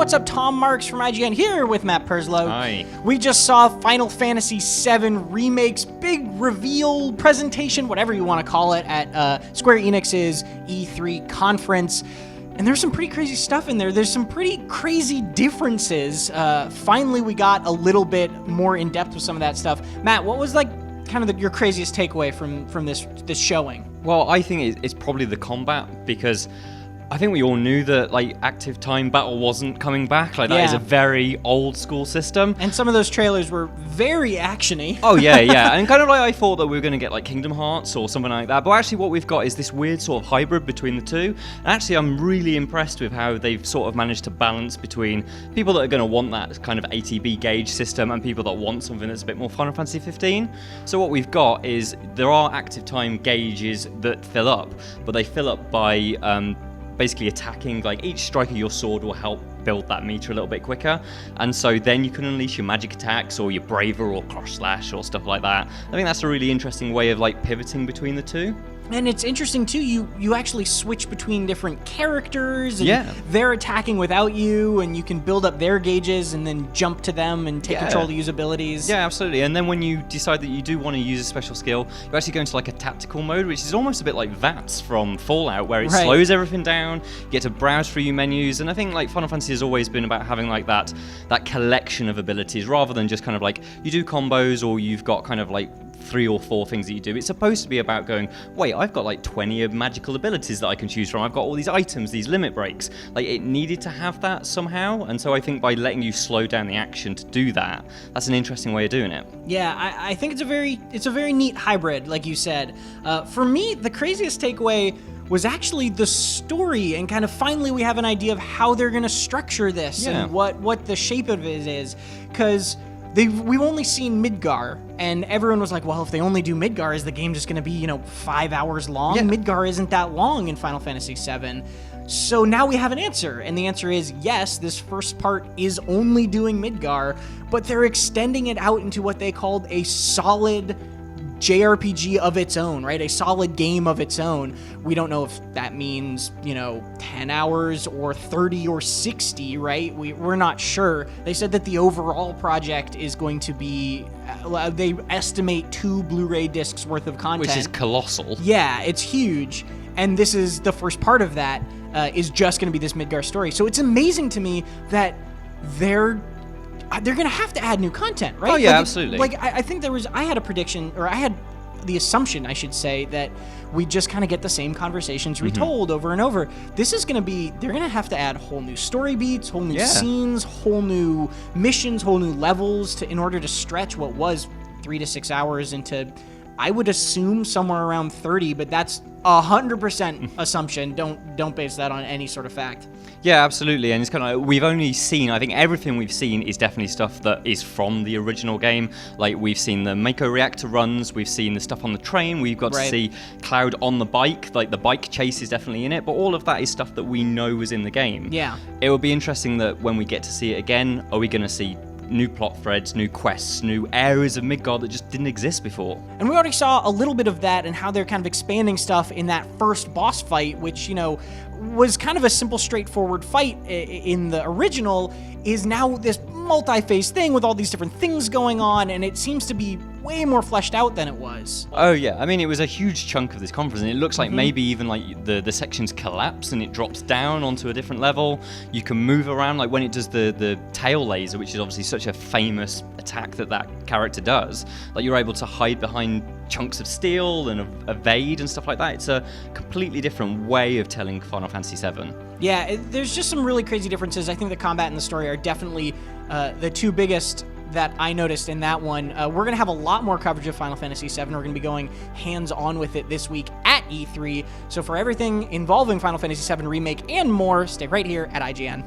what's up? Tom Marks from IGN here with Matt Perslow. Hi. We just saw Final Fantasy VII Remake's big reveal presentation, whatever you want to call it, at Square Enix's E3 conference. And there's some pretty crazy stuff in there. There's some pretty crazy differences. Finally, we got a little bit more in depth with some of that stuff. Matt, what was your craziest takeaway from this showing? Well, I think it's probably the combat, because I think we all knew that active time battle wasn't coming back. That is a very old school system. And some of those trailers were very actiony. Oh yeah, yeah. And kind of I thought that we were going to get Kingdom Hearts or something like that. But actually what we've got is this weird sort of hybrid between the two. And actually I'm really impressed with how they've sort of managed to balance between people that are going to want that kind of ATB gauge system and people that want something that's a bit more Final Fantasy 15. So what we've got is there are active time gauges that fill up, but they fill up by basically attacking. Each strike of your sword will help build that meter a little bit quicker, and so then you can unleash your magic attacks or your braver or crush slash or stuff like that. I think that's a really interesting way of pivoting between the two. And it's interesting too, you actually switch between different characters, and they're attacking without you, and you can build up their gauges and then jump to them and take control of the use abilities. Yeah, absolutely. And then when you decide that you do want to use a special skill, you actually go into a tactical mode, which is almost a bit like VATS from Fallout, where it slows everything down, you get to browse through your menus. And I think Final Fantasy has always been about having that collection of abilities, rather than just kind of you do combos or you've got kind of 3 or 4 things that you do. It's supposed to be about going, wait, I've got 20 of magical abilities that I can choose from. I've got all these items, these limit breaks. It needed to have that somehow. And so I think by letting you slow down the action to do that, that's an interesting way of doing it. Yeah, I think it's a very neat hybrid, like you said. For me, the craziest takeaway was actually the story, and kind of finally we have an idea of how they're going to structure this and what the shape of it is. Because we've only seen Midgar, and everyone was like, well, if they only do Midgar, is the game just going to be, 5 hours long? Yeah. Midgar isn't that long in Final Fantasy VII. So now we have an answer, and the answer is yes, this first part is only doing Midgar, but they're extending it out into what they called a solid JRPG of its own, right? A solid game of its own. We don't know if that means, 10 hours or 30 or 60, right? We're not sure. They said that the overall project is going to be, they estimate 2 Blu-ray discs worth of content. Which is colossal. Yeah, it's huge. And this is the first part of that, is just going to be this Midgar story. So it's amazing to me that they're going to have to add new content, right? Oh, yeah, absolutely. I think I had a prediction, or I had the assumption, I should say, that we just kind of get the same conversations retold over and over. This is going to be, they're going to have to add whole new story beats, whole new scenes, whole new missions, whole new levels in order to stretch what was 3 to 6 hours into, I would assume, somewhere around 30, but that's 100% assumption. Don't base that on any sort of fact. Yeah, absolutely. And it's kind of we've only seen, I think everything we've seen is definitely stuff that is from the original game. We've seen the Mako reactor runs, we've seen the stuff on the train, we've got to see Cloud on the bike, the bike chase is definitely in it, but all of that is stuff that we know was in the game. Yeah. It will be interesting that when we get to see it again, are we going to see new plot threads, new quests, new areas of Midgard that just didn't exist before? And we already saw a little bit of that and how they're kind of expanding stuff in that first boss fight, which, was kind of a simple, straightforward fight in the original, is now this multi-phase thing with all these different things going on, and it seems to be way more fleshed out than it was. Oh yeah, I mean, it was a huge chunk of this conference, and it looks like maybe even the sections collapse and it drops down onto a different level. You can move around, when it does the tail laser, which is obviously such a famous attack that character does. You're able to hide behind chunks of steel and evade and stuff like that. It's a completely different way of telling Final Fantasy VII. Yeah, there's just some really crazy differences. I think the combat and the story are definitely the two biggest that I noticed in that one. We're going to have a lot more coverage of Final Fantasy VII. We're going to be going hands-on with it this week at E3. So for everything involving Final Fantasy VII Remake and more, stay right here at IGN.